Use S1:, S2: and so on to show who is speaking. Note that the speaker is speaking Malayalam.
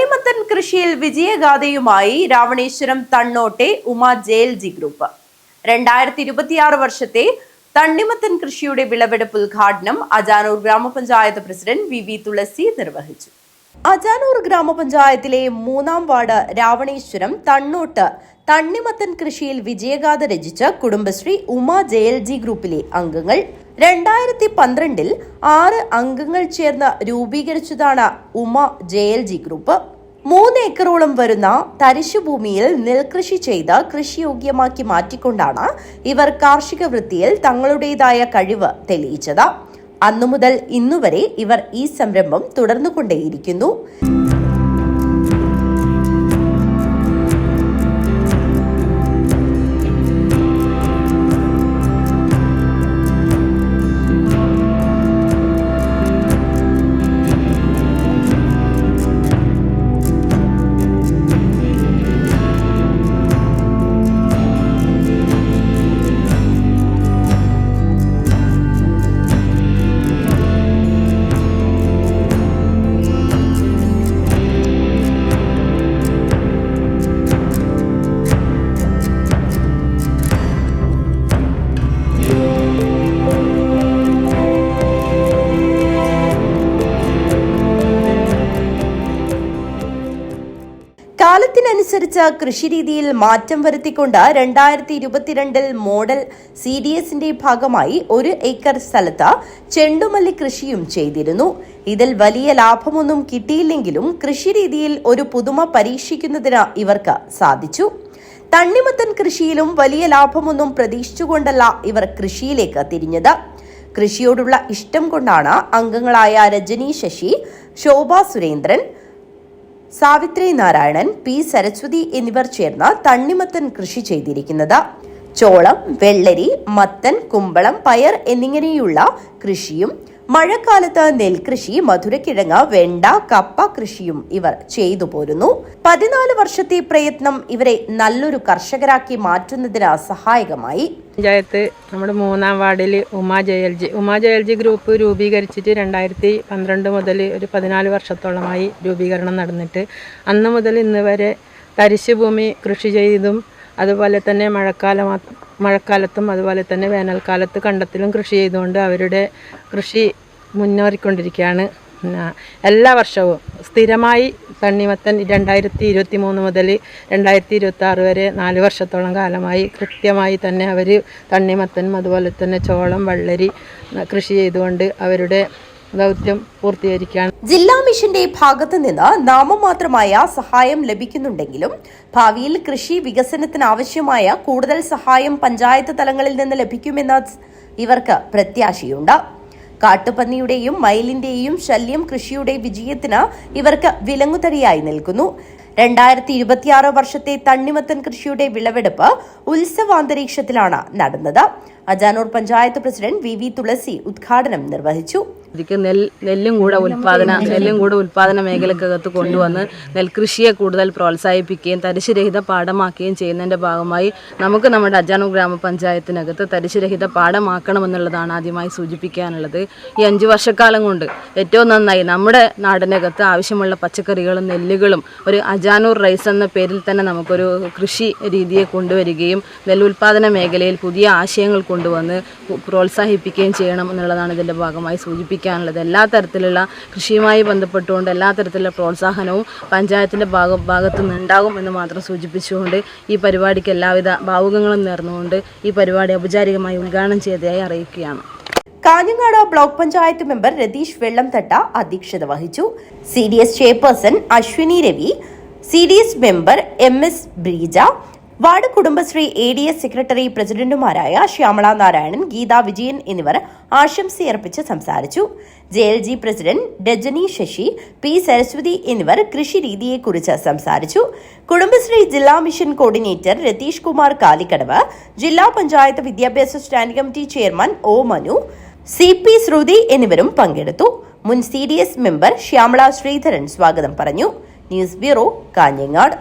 S1: തണ്ണിമത്തൻ കൃഷിയിൽ വിജയഗാഥയുമായി രാവണേശ്വരം തണ്ണോട്ടെ ഉമ ജെഎൽജി ഗ്രൂപ്പ് 2026 വർഷത്തെ തണ്ണിമത്തൻ കൃഷിയുടെ വിളവെടുപ്പ് ഉദ്ഘാടനം അജാനൂർ ഗ്രാമപഞ്ചായത്ത് പ്രസിഡന്റ് വി തുളസി നിർവഹിച്ചു. അജാനൂർ ഗ്രാമപഞ്ചായത്തിലെ 3-ാം വാർഡ് രാവണേശ്വരം തണ്ണോട്ട് തണ്ണിമത്തൻ കൃഷിയിൽ വിജയഗാഥ രചിച്ച കുടുംബശ്രീ ഉമ ജെഎൽജി ഗ്രൂപ്പിലെ അംഗങ്ങൾ 2012-ൽ 6 അംഗങ്ങൾ ചേർന്ന് രൂപീകരിച്ചതാണ് ഉമ ജെഎൽജി ഗ്രൂപ്പ്. 3 ഏക്കറോളം വരുന്ന തരിശുഭൂമിയിൽ നെൽകൃഷി ചെയ്ത് കൃഷിയോഗ്യമാക്കി മാറ്റിക്കൊണ്ടാണ് ഇവർ കാർഷിക വൃത്തിയിൽ തങ്ങളുടേതായ കഴിവ് തെളിയിച്ചത്. അന്നുമുതൽ ഇന്നുവരെ ഇവർ ഈ സംരംഭം തുടർന്നുകൊണ്ടേയിരിക്കുന്നു. കാലത്തിനനുസരിച്ച് കൃഷിരീതിയിൽ മാറ്റം വരുത്തിക്കൊണ്ട് 2022-ൽ മോഡൽ CDSന്റെ ഭാഗമായി 1 ഏക്കർ സ്ഥലത്ത് ചെണ്ടുമല്ലി കൃഷിയും ചെയ്തിരുന്നു. ഇതിൽ വലിയ ലാഭമൊന്നും കിട്ടിയില്ലെങ്കിലും കൃഷിരീതിയിൽ ഒരു പുതുമ പരീക്ഷിക്കുന്നതിന് ഇവർക്ക് സാധിച്ചു. തണ്ണിമത്തൻ കൃഷിയിലും വലിയ ലാഭമൊന്നും പ്രതീക്ഷിച്ചുകൊണ്ടല്ല ഇവർ കൃഷിയിലേക്ക് തിരിഞ്ഞത്. കൃഷിയോടുള്ള ഇഷ്ടം കൊണ്ടാണ് അംഗങ്ങളായ രജനി ശശി, ശോഭ സുരേന്ദ്രൻ, സാവിത്രി നാരായണൻ, പി സരസ്വതി എന്നിവർ ചേർന്ന് തണ്ണിമത്തൻ കൃഷി ചെയ്തിരിക്കുന്നത്. ചോളം, വെള്ളരി, മത്തൻ, കുമ്പളം, പയർ എന്നിങ്ങനെയുള്ള കൃഷിയും മഴക്കാലത്ത് നെൽകൃഷി, മധുരക്കിഴങ്ങ്, വെണ്ട, കപ്പ കൃഷിയും ഇവർ ചെയ്തു പോരുന്നു. 14 വർഷത്തെ പ്രയത്നം ഇവരെ നല്ലൊരു കർഷകരാക്കി മാറ്റുന്നതിന് സഹായകമായി.
S2: പഞ്ചായത്ത് നമ്മുടെ 3-ാം വാർഡിൽ ഉമ ജെഎൽജി ഗ്രൂപ്പ് രൂപീകരിച്ചിട്ട് 2012 മുതൽ ഒരു 14 വർഷത്തോളമായി രൂപീകരണം നടന്നിട്ട് അന്ന് മുതൽ ഇന്ന് വരെ തരിശുഭൂമി കൃഷി ചെയ്തും അതുപോലെ തന്നെ മഴക്കാലത്തും അതുപോലെ തന്നെ വേനൽക്കാലത്ത് കണ്ടത്തിലും കൃഷി ചെയ്തുകൊണ്ട് അവരുടെ കൃഷി മുന്നേറിക്കൊണ്ടിരിക്കുകയാണ്. എല്ലാ വർഷവും സ്ഥിരമായി തണ്ണിമത്തൻ 2023 മുതൽ 2026 വരെ 4 വർഷത്തോളം കാലമായി കൃത്യമായി തന്നെ അവർ തണ്ണിമത്തനും അതുപോലെ തന്നെ ചോളം, വെള്ളരി കൃഷി ചെയ്തുകൊണ്ട് അവരുടെ ദൗത്യം പൂർത്തീകരിക്കുകയാണ്.
S1: ജില്ലാ മിഷന്റെ ഭാഗത്തു നിന്ന് നാമമാത്രമായ സഹായം ലഭിക്കുന്നുണ്ടെങ്കിലും ഭാവിയിൽ കൃഷി വികസനത്തിന് ആവശ്യമായ കൂടുതൽ സഹായം പഞ്ചായത്ത് തലങ്ങളിൽ നിന്ന് ലഭിക്കുമെന്ന് ഇവർക്ക് പ്രത്യാശയുണ്ട്. കാട്ടുപന്നിയുടെയും മയിലിന്റെയും ശല്യം കൃഷിയുടെ വിജയത്തിന് ഇവർക്ക് വിലങ്ങുതടിയായി നിൽക്കുന്നു. 2026 വർഷത്തെ തണ്ണിമത്തൻ കൃഷിയുടെ വിളവെടുപ്പ് ഉത്സവാന്തരീക്ഷത്തിലാണ് നടന്നത്. അജാനൂർ പഞ്ചായത്ത് പ്രസിഡന്റ് വി തുളസി ഉദ്ഘാടനം നിർവഹിച്ചു.
S3: നെല്ലും കൂടെ ഉൽപാദന മേഖലക്കകത്ത് കൊണ്ടുവന്ന് നെൽകൃഷിയെ കൂടുതൽ പ്രോത്സാഹിപ്പിക്കുകയും തരിശുരഹിത പാടമാക്കുകയും ചെയ്യുന്നതിൻ്റെ ഭാഗമായി നമുക്ക് നമ്മുടെ അജാനൂർ ഗ്രാമപഞ്ചായത്തിനകത്ത് തരിശുരഹിത പാടമാക്കണമെന്നുള്ളതാണ് ആദ്യമായി സൂചിപ്പിക്കാനുള്ളത്. ഈ 5 വർഷക്കാലം കൊണ്ട് ഏറ്റവും നന്നായി നമ്മുടെ നാടിനകത്ത് ആവശ്യമുള്ള പച്ചക്കറികളും നെല്ലുകളും ഒരു അജാനൂർ റൈസ് എന്ന പേരിൽ തന്നെ നമുക്കൊരു കൃഷി രീതിയെ കൊണ്ടുവരികയും നെല്ലുൽപാദന മേഖലയിൽ പുതിയ ആശയങ്ങൾ കൊണ്ടുവന്ന് പ്രോത്സാഹിപ്പിക്കുകയും ചെയ്യണം എന്നുള്ളതാണ് ഇതിൻ്റെ ഭാഗമായി സൂചിപ്പിക്കാനുള്ളത്. എല്ലാ തരത്തിലുള്ള കൃഷിയുമായി ബന്ധപ്പെട്ടുകൊണ്ട് എല്ലാ തരത്തിലുള്ള പ്രോത്സാഹനവും പഞ്ചായത്തിൻ്റെ ഭാഗത്തു നിന്നുണ്ടാകും എന്ന് മാത്രം സൂചിപ്പിച്ചുകൊണ്ട് ഈ പരിപാടിക്ക് എല്ലാവിധ ഭാവുകങ്ങളും നേർന്നുകൊണ്ട് ഈ പരിപാടി ഔപചാരികമായി ഉദ്ഘാടനം ചെയ്തതായി അറിയിക്കുകയാണ്.
S1: കാഞ്ഞങ്ങാട് ബ്ലോക്ക് പഞ്ചായത്ത് മെമ്പർ രതീഷ് വെള്ളംതട്ട അധ്യക്ഷത വഹിച്ചു. CDS chairperson Aswini Ravi, CDS member MS Breeja, ward Kudumbashree ADS secretary പ്രസിഡന്റുമാരായ ശ്യാമള നാരായണൻ, ഗീത വിജയൻ എന്നിവർ ആശംസയർപ്പിച്ച് സംസാരിച്ചു. JLG president Rajani Sasi, P Saraswathi എന്നിവർ കൃഷി രീതിയെക്കുറിച്ച് സംസാരിച്ചു. കുടുംബശ്രീ ജില്ലാ മിഷൻ കോർഡിനേറ്റർ രതീഷ് കുമാർ കാലിക്കടവ്, ജില്ലാ പഞ്ചായത്ത് വിദ്യാഭ്യാസ standing committee chairman O Manu, CP Sruthi എന്നിവരും പങ്കെടുത്തു. മുൻ CDS മെമ്പർ ശ്യാമള ശ്രീധരൻ സ്വാഗതം പറഞ്ഞു. News bureau, Kanhangad.